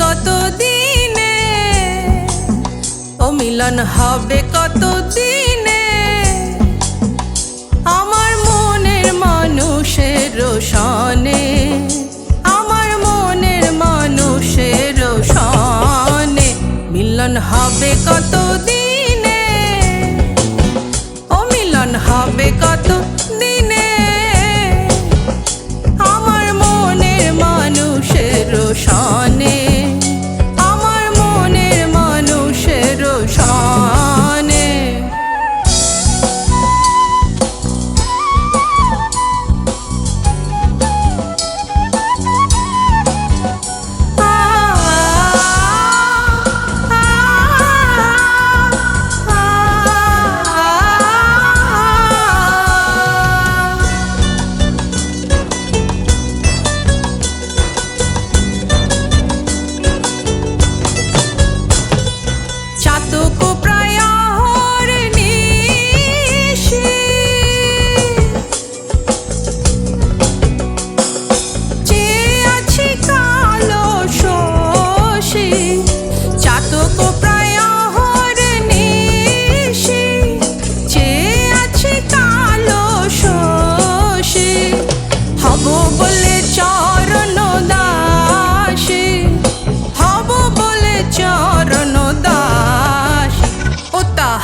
কত দিনে, ও মিলন হবে কত দিনে, আমার মনের মানুষের সনে, আমার মনের মানুষের সনে মিলন হবে কত দিনে, ও মিলন হবে কত দিনে, আমার মনের মানুষের সনে, আমার মনের মানুষের সনে।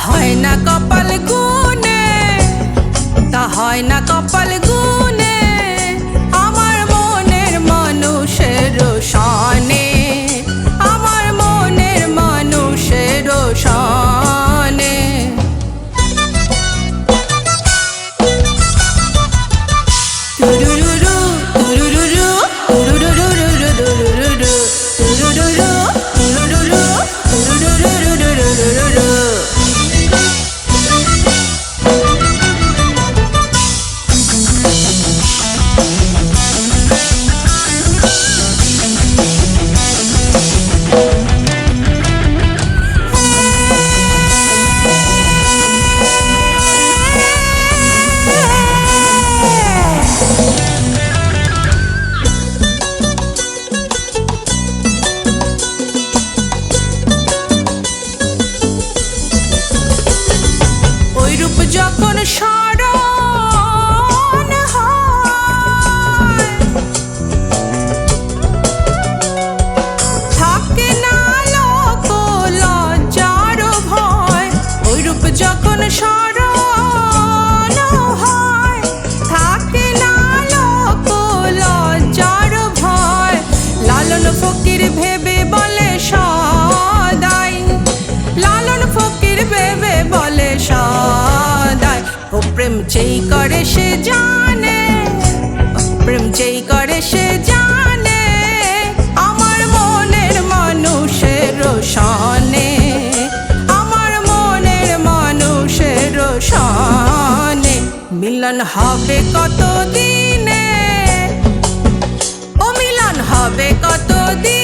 হয় না কপাল গুনে, তা হয় না কপাল গুনে, আমার মনের মানুষের সনে, আমার মনের মানুষের সনে। তুরুরুরু তুরুরুরু তুরুরুরু তুরুরুরু তুরুরুরু তুরুরুরু তুরুরুরু। যখন স্মরণ হয়, থাকে না লোক লজ্জার ভয়, ওই রূপ যখন স্মরণ হয়, থাকে না লোক লজ্জার ভয়, লালন ফকির ভেবে বলে সদাই, লালন ফকির ভেবে বলে সদাই, ও প্রেম যেই করে সে জানে, প্রেম যেই করে সে জানে, আমার মনের মানুষের সনে, আমার মনের মানুষের সনে মিলন হবে কত দিনে, ও মিলন হবে কত দিনে।